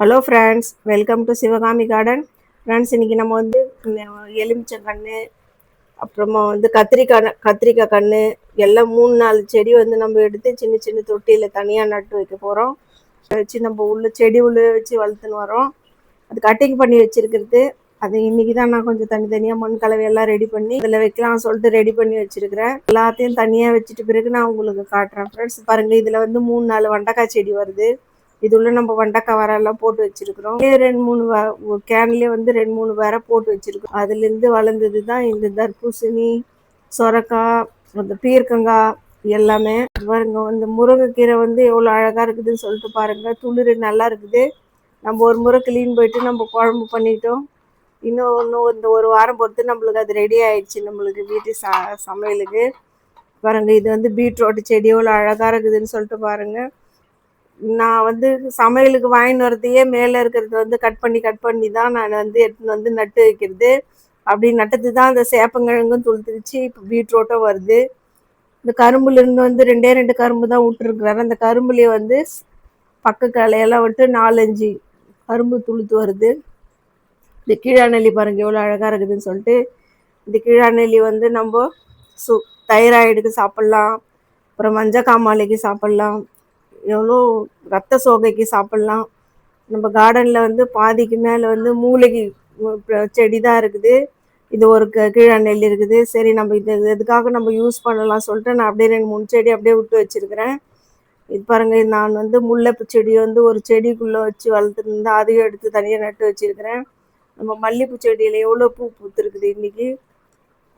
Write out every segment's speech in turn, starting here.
Hello friends, welcome to Sivakami garden. Friends, இன்றைக்கி நம்ம வந்து எலுமிச்சங்கன்று, அப்புறமா வந்து கத்திரிக்காய் கன்று எல்லாம் 3-4 செடி வந்து நம்ம எடுத்து சின்ன சின்ன தொட்டியில் தனியாக நட்டு வைக்க போகிறோம். வச்சு நம்ம செடி உள்ள வச்சு வளர்த்துன்னு வரோம். அது கட்டிங் பண்ணி வச்சுருக்கிறது. அது இன்றைக்கி தான் நான் கொஞ்சம் தனித்தனியாக மண் கலவையெல்லாம் ரெடி பண்ணி இதில் வைக்கலாம் சொல்லிட்டு ரெடி பண்ணி வச்சுருக்கிறேன். எல்லாத்தையும் தனியாக வச்சுட்டு பிறகு நான் உங்களுக்கு காட்டுறேன். ஃப்ரெண்ட்ஸ் பாருங்கள், இதில் வந்து 3-4 வெண்டைக்காய் செடி வருது. இது உள்ள நம்ம வெண்டைக்காய் வரலாம் போட்டு வச்சிருக்கிறோம். 2-3 கேன்லேயே வந்து 2-3 வேற போட்டு வச்சிருக்கோம். அதுலேருந்து வளர்ந்தது தான் இந்த தர்பூசணி, சொரக்காய், அந்த பீர்க்கங்காய் எல்லாமே. பாருங்க, இந்த முருங்கைக்கீரை வந்து எவ்வளோ அழகாக இருக்குதுன்னு சொல்லிட்டு பாருங்கள். துளிர் நல்லா இருக்குது. நம்ம ஒரு முறை கிளீன் போயிட்டு நம்ம குழம்பு பண்ணிட்டோம். இன்னும் இந்த ஒரு வாரம் பொறுத்து நம்மளுக்கு அது ரெடி ஆயிடுச்சு, நம்மளுக்கு வீட்டு சமையலுக்கு. பாருங்க, இது வந்து பீட்ரூட் செடி எவ்வளோ அழகாக இருக்குதுன்னு சொல்லிட்டு பாருங்கள். நான் வந்து சமையலுக்கு வாங்கின்னு வரதையே மேலே இருக்கிறது வந்து கட் பண்ணி தான் நான் வந்து எடுத்துன்னு வந்து நட்டு வைக்கிறது. அப்படி நட்டது தான் அந்த சேப்பங்கிழங்கும் துளுத்துருச்சு. இப்போ பீட்ரூட்டும் வருது. இந்த கரும்புலேருந்து வந்து 2 கரும்பு தான் விட்டுருக்குறாரு. அந்த கரும்புலேயே வந்து பக்க கிளையெல்லாம் விட்டு 4-5 கரும்பு துளுத்து வருது. இந்த கீழாநெல்லி பாருங்கள் எவ்வளோ அழகாக இருக்குதுன்னு சொல்லிட்டு. இந்த கீழாநெல்லி வந்து நம்ம தைராய்டுக்கு சாப்பிட்லாம், அப்புறம் மஞ்சள் காமாலைக்கு சாப்பிட்லாம், எவ்வளோ ரத்த சோகைக்கு சாப்பிட்லாம். நம்ம கார்டனில் வந்து பாதிக்கு மேலே வந்து மூலிகை செடி தான் இருக்குது. இது ஒரு கீழாநெல்லி இருக்குது. சரி, நம்ம எதுக்காக நம்ம யூஸ் பண்ணலாம் சொல்லிட்டு நான் அப்படியே 2-3 செடி அப்படியே விட்டு வச்சுருக்கிறேன். இது பாருங்கள், நான் வந்து முல்லைப்பூ செடி வந்து ஒரு செடிக்குள்ளே வச்சு வளர்த்துருந்தேன். அதையும் எடுத்து தனியாக நட்டு வச்சுருக்கிறேன். நம்ம மல்லிகைப்பூ செடியில் எவ்வளோ பூ பூத்துருக்குது இன்றைக்கி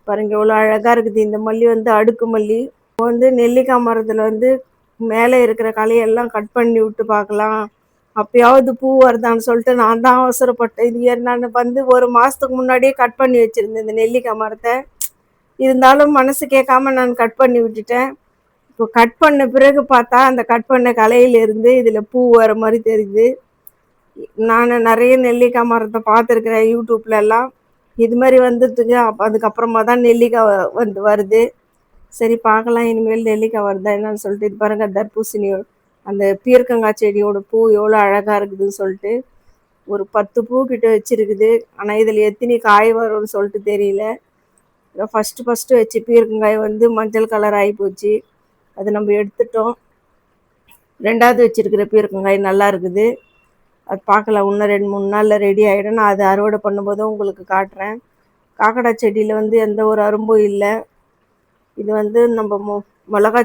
பாருங்கள், எவ்வளோ அழகாக இருக்குது. இந்த மல்லி வந்து அடுக்கு மல்லி. வந்து நெல்லிக்காய் மரத்தில் வந்து மேலே இருக்கிற களையெல்லாம் கட் பண்ணி விட்டு பார்க்கலாம், அப்பயாவது பூ வருதான்னு சொல்லிட்டு நான் தான் அவசரப்பட்டேன். இது நான் வந்து ஒரு மாதத்துக்கு முன்னாடியே கட் பண்ணி வச்சுருந்தேன் இந்த நெல்லிக்காய் மரத்தை. இருந்தாலும் மனசு கேட்காம நான் கட் பண்ணி விட்டுட்டேன். இப்போ கட் பண்ண பிறகு பார்த்தா அந்த கட் பண்ண கலையிலேருந்து இதில் பூ வர மாதிரி தெரியுது. நான் நிறைய நெல்லிக்காய் மரத்தை பார்த்துருக்குறேன் யூடியூப்லலாம். இது மாதிரி வந்துட்டுங்க. அதுக்கப்புறமா தான் நெல்லிக்காய் வருது. சரி, பார்க்கலாம் இனிமேல் நெல்லிக்காய் வருதா என்னன்னு சொல்லிட்டு. இது பாருங்கள், தர்பூசணி அந்த பீர்க்கங்காய் செடியோட பூ எவ்வளோ அழகாக இருக்குதுன்னு சொல்லிட்டு. ஒரு 10 பூ கிட்ட வச்சுருக்குது. ஆனால் இதில் எத்தனை காய் வரும்னு சொல்லிட்டு தெரியல. ஃபஸ்ட்டு வச்சு பீர்க்கங்காய் வந்து மஞ்சள் கலர் ஆகி போச்சு. அது நம்ம எடுத்துட்டோம். 2வது வச்சுருக்கிற பீர்க்கங்காய் நல்லா இருக்குது. அது பார்க்கலாம், இன்னும் 2-3 நாளில் ரெடி ஆகிடும். நான் அதை அறுவடை பண்ணும்போதும் உங்களுக்கு காட்டுறேன். காக்கடா செடியில் வந்து எந்த ஒரு அரும்பும் இல்லை. இது வந்து நம்ம மிளகா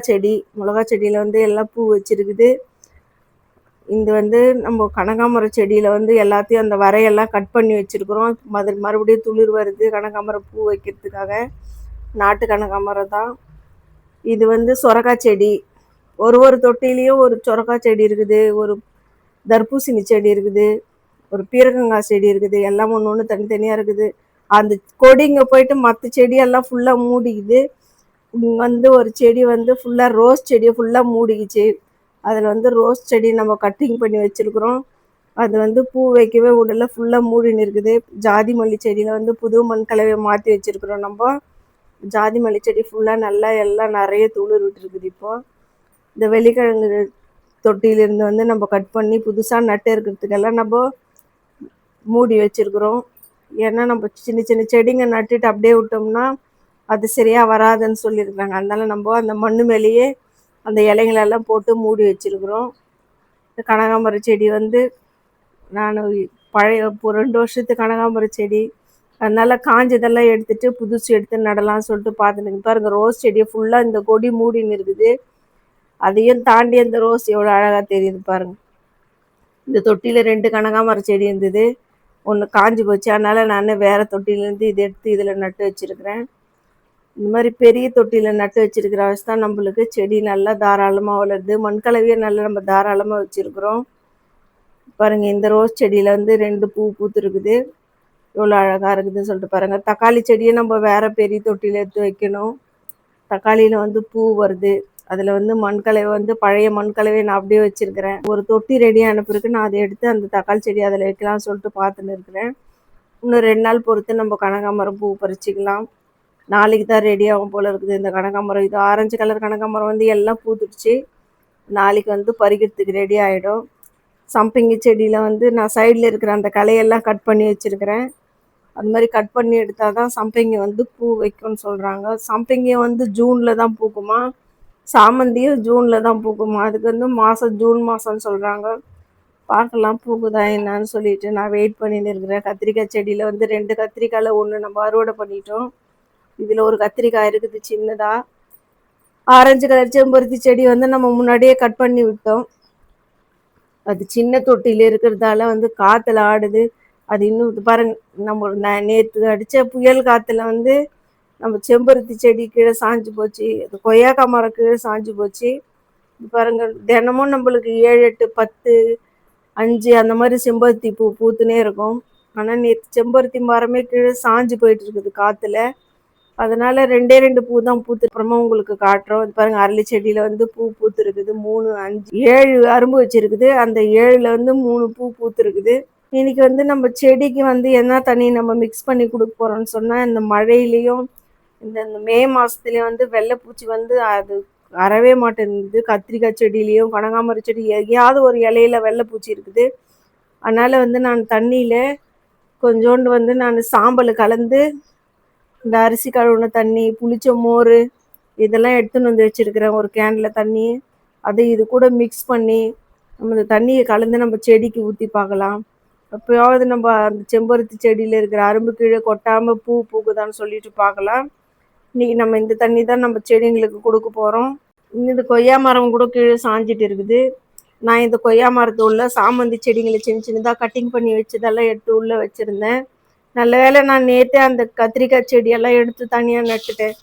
செடியில் வந்து எல்லாம் பூ வச்சுருக்குது. இது வந்து நம்ம கனகாமரம் செடியில் வந்து எல்லாத்தையும் அந்த வரையெல்லாம் கட் பண்ணி வச்சுருக்குறோம். மறுபடியும் துளிர் வருது கனகாமரம் பூ வைக்கிறதுக்காக. நாட்டு கனகாமரம் தான். இது வந்து சொரக்காய் செடி. ஒரு தொட்டிலையும் ஒரு சொரக்காய் செடி இருக்குது, ஒரு தர்பூசணி செடி இருக்குது, ஒரு பீரகங்காய் செடி இருக்குது. எல்லாம் ஒன்று தனித்தனியாக இருக்குது. அந்த கொடிங்க போயிட்டு மற்ற செடியெல்லாம் ஃபுல்லாக மூடிக்குது. வந்து ஒரு செடி வந்து ஃபுல்லாக ரோஸ் செடியை ஃபுல்லாக மூடிக்குச்சு. அதில் வந்து ரோஸ் செடி நம்ம கட்டிங் பண்ணி வச்சுருக்குறோம். அது வந்து பூ வைக்கவே விடல, ஃபுல்லாக மூடின்னு இருக்குது. ஜாதி மல்லி செடியில் வந்து புது மண் கலவையை மாற்றி வச்சுருக்குறோம் நம்ம. ஜாதி மல்லி செடி ஃபுல்லாக நல்லா எல்லாம் நிறைய துளிர் விட்டுருக்குது. இப்போது இந்த வெள்ளிக்கிழங்கு தொட்டியிலேருந்து வந்து நம்ம கட் பண்ணி புதுசாக நட்டு இருக்கிறதுக்கெல்லாம் நம்ம மூடி வச்சுருக்குறோம். ஏன்னா நம்ம சின்ன சின்ன செடிங்க நட்டுட்டு அப்படியே விட்டோம்னா அது சரியாக வராதுன்னு சொல்லியிருக்காங்க. அதனால நம்ம அந்த மண்ணு மேலேயே அந்த இலைங்களெல்லாம் போட்டு மூடி வச்சுருக்குறோம். இந்த கனகாம்பர செடி வந்து நான் பழைய 2 வருஷத்து கனகாம்பர செடி, அதனால் காஞ்சதெல்லாம் எடுத்துகிட்டு புதுசு எடுத்து நடலாம்னு சொல்லிட்டு பார்த்துட்டு பாருங்கள். ரோஸ் செடியை ஃபுல்லாக இந்த கொடி மூடின்னு இருக்குது. அதையும் தாண்டி அந்த ரோஸ் எவ்வளோ அழகாக தெரியுது பாருங்கள். இந்த தொட்டியில் 2 கனகாமர செடி இருந்தது, ஒன்று காஞ்சி போச்சு. அதனால் நான் வேறு தொட்டிலேருந்து இதை எடுத்து இதில் நட்டு வச்சுருக்கிறேன். இந்த மாதிரி பெரிய தொட்டியில் நட்டு வச்சுருக்கிற அவசி தான் நம்மளுக்கு செடி நல்லா தாராளமாக வளருது. மண்கலவையே நல்லா நம்ம தாராளமாக வச்சுருக்குறோம். பாருங்கள், இந்த ரோஸ் செடியில் வந்து 2 பூ பூத்துருக்குது. எவ்வளோ அழகாக இருக்குதுன்னு சொல்லிட்டு பாருங்கள். தக்காளி செடியை நம்ம வேறு பெரிய தொட்டியில் எடுத்து வைக்கணும். தக்காளியில் வந்து பூ வருது. அதில் வந்து மண்கலவை வந்து பழைய மண்கலவை நான் அப்படியே வச்சுருக்கிறேன். ஒரு தொட்டி ரெடியான பிறகு நான் அதை எடுத்து அந்த தக்காளி செடி அதில் வைக்கலாம்னு சொல்லிட்டு பார்த்துன்னு இருக்கிறேன். இன்னும் 2 நாள் பொறுத்து நம்ம கனகாமரம் பூ பறிச்சிக்கலாம். நாளைக்கு தான் ரெடி ஆகும் போல் இருக்குது இந்த கனகாமரம். இது ஆரஞ்சு கலர் கனகாமரம் வந்து எல்லாம் பூத்துடுச்சு. நாளைக்கு வந்து பறிக்கிறதுக்கு ரெடி ஆகிடும். சம்பங்கி செடியில் வந்து நான் சைடில் இருக்கிற அந்த களையெல்லாம் கட் பண்ணி வச்சுருக்கிறேன். அது மாதிரி கட் பண்ணி எடுத்தால் தான் சம்பங்கி வந்து பூ வைக்கும்னு சொல்கிறாங்க. சம்பங்கி வந்து ஜூனில் தான் பூக்குமா, சாமந்தியும் ஜூனில் தான் பூக்குமா. அதுக்கு வந்து மாதம் ஜூன் மாதம்னு சொல்கிறாங்க. பார்க்கலாம் பூக்குதா என்னான்னு சொல்லிட்டு நான் வெயிட் பண்ணின்னு இருக்கிறேன். கத்திரிக்காய் செடியில் வந்து 2 கத்திரிக்காயில் 1 நம்ம அறுவடை பண்ணிட்டோம். இதில் ஒரு கத்திரிக்காய் இருக்குது சின்னதாக. ஆரஞ்சு கலர் செம்பருத்தி செடி வந்து நம்ம முன்னாடியே கட் பண்ணி விட்டோம். அது சின்ன தொட்டியில் இருக்கிறதால வந்து காற்றுல ஆடுது. அது இன்னும் பாருங்க, நம்ம நேற்று அடித்த புயல் காற்றுல வந்து நம்ம செம்பருத்தி செடி கீழே சாஞ்சு போச்சு, அது கொய்யாக்கா மரம் கீழே சாஞ்சு போச்சு. பாருங்க, தினமும் நம்மளுக்கு 7, 8, 10, 5 அந்த மாதிரி செம்பருத்தி பூ பூத்துனே இருக்கும். ஆனால் நேற்று செம்பருத்தி மரமே கீழே சாஞ்சு போயிட்டு இருக்குது காற்றுல. அதனால 2 பூ தான் பூத்து. அப்புறமா உங்களுக்கு காட்டுறோம். இது பாருங்க, அரளி செடியில் வந்து பூ பூத்து இருக்குது. 3, 5, 7 அரும்பு வச்சிருக்குது. அந்த 7ல் வந்து 3 பூ பூத்து இருக்குது. இன்னைக்கு வந்து நம்ம செடிக்கு வந்து என்ன தண்ணி நம்ம மிக்ஸ் பண்ணி கொடுக்க போகிறோம்னு சொன்னால், இந்த மழையிலையும் இந்த மே மாதத்துலேயும் வந்து வெள்ளைப்பூச்சி வந்து அது வரவே மாட்டேங்குது. கத்திரிக்காய் செடியிலையும் கனகாமரம் செடி எங்கேயாவது ஒரு இலையில வெள்ளைப்பூச்சி இருக்குது. அதனால் வந்து நான் தண்ணியில் கொஞ்சோண்டு வந்து நான் சாம்பல் கலந்து இந்த அரிசி கழுவுன தண்ணி, புளிச்ச மோர் இதெல்லாம் எடுத்துன்னு வந்து வச்சுருக்கிறேன் ஒரு கேனில் தண்ணி. அதை இது கூட மிக்ஸ் பண்ணி நம்ம இந்த தண்ணியை கலந்து நம்ம செடிக்கு ஊற்றி பார்க்கலாம். எப்போயாவது நம்ம அந்த செம்பருத்தி செடியில் இருக்கிற அரும்பு கீழே கொட்டாமல் பூ பூக்குதான்னு சொல்லிட்டு பார்க்கலாம். இன்றைக்கி நம்ம இந்த தண்ணி தான் நம்ம செடிங்களுக்கு கொடுக்க போகிறோம். இந்த கொய்யா மரம் கூட கீழே சாஞ்சிட்டு இருக்குது. நான் இந்த கொய்யா மரத்து உள்ள சாமந்தி செடிங்களை சின்ன சின்னதாக கட்டிங் பண்ணி வச்சதெல்லாம் எடுத்து உள்ளே வச்சுருந்தேன். நல்ல வேளை நான் நேற்றே அந்த கத்திரிக்காய் செடியெல்லாம் எடுத்து தனியாக நட்டுட்டேன்.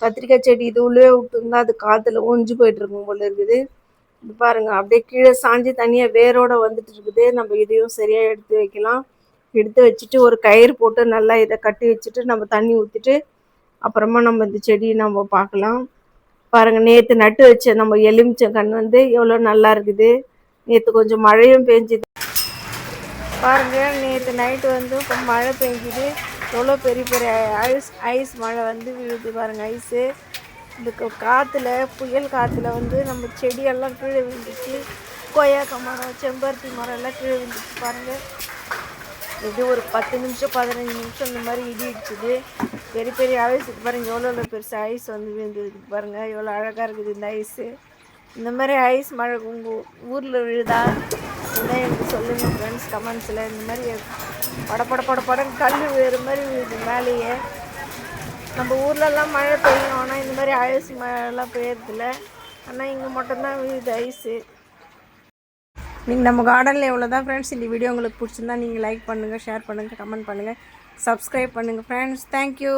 கத்திரிக்காய் செடி இது உள்ளே விட்டுருந்தா அது காற்றுல ஒழிஞ்சு போயிட்டுருக்கும் போல இருக்குது. இது பாருங்கள், அப்படியே கீழே சாஞ்சி தனியாக வேரோடு வந்துட்டு இருக்குது. நம்ம இதையும் சரியாக எடுத்து வைக்கலாம். எடுத்து வச்சுட்டு ஒரு கயிறு போட்டு நல்லா இதை கட்டி வச்சுட்டு நம்ம தண்ணி ஊற்றிட்டு அப்புறமா நம்ம இந்த செடியை நம்ம பார்க்கலாம். பாருங்கள், நேற்று நட்டு வச்ச நம்ம எலுமிச்சங்கன்று வந்து எவ்வளோ நல்லா இருக்குது. நேற்று கொஞ்சம் மழையும் பெஞ்சுது. பாருங்கள், நேற்று நைட்டு வந்து மழை பெஞ்சுது. எவ்வளோ பெரிய பெரிய ஐஸ் மழை வந்து விழுது பாருங்கள். ஐஸு இந்த காற்றுல, புயல் காற்றுல வந்து நம்ம செடியெல்லாம் கீழே விழுந்துச்சு. கொய்யாக்கா மரம், செம்பருத்தி மரம் எல்லாம் கீழே விழுந்துச்சு பாருங்கள். இது ஒரு 10 நிமிஷம் 15 நிமிஷம் இந்த மாதிரி இடி இடிச்சுது. பெரிய பெரிய ஐஸ் பாருங்கள், எவ்வளோ பெருசு ஐஸ் வந்து விழுந்துருக்கு பாருங்கள். எவ்வளோ அழகாக இருக்குது இந்த ஐஸு. இந்த மாதிரி ஐஸ் மழை உங்கள் ஊரில் விழுதா இல்லை எனக்கு சொல்லுங்கள் ஃப்ரெண்ட்ஸ் கமெண்ட்ஸில். இந்த மாதிரி படம் கல் வேறு மாதிரி விழுது மேலேயே. நம்ம ஊர்லெலாம் மழை பெய்யும், ஆனால் இந்த மாதிரி ஐஸ் மழைலாம் பெய்யறதில்ல. ஆனால் இங்கே மட்டும்தான் விழுது ஐஸு. நீங்கள் நம்ம கார்டனில் எவ்வளோ தான் ஃப்ரெண்ட்ஸ். இந்த வீடியோ உங்களுக்கு பிடிச்சிருந்தா நீங்கள் லைக் பண்ணுங்கள், ஷேர் பண்ணுங்கள், கமெண்ட் பண்ணுங்கள், சப்ஸ்கிரைப் பண்ணுங்கள் ஃப்ரெண்ட்ஸ். தேங்க்யூ.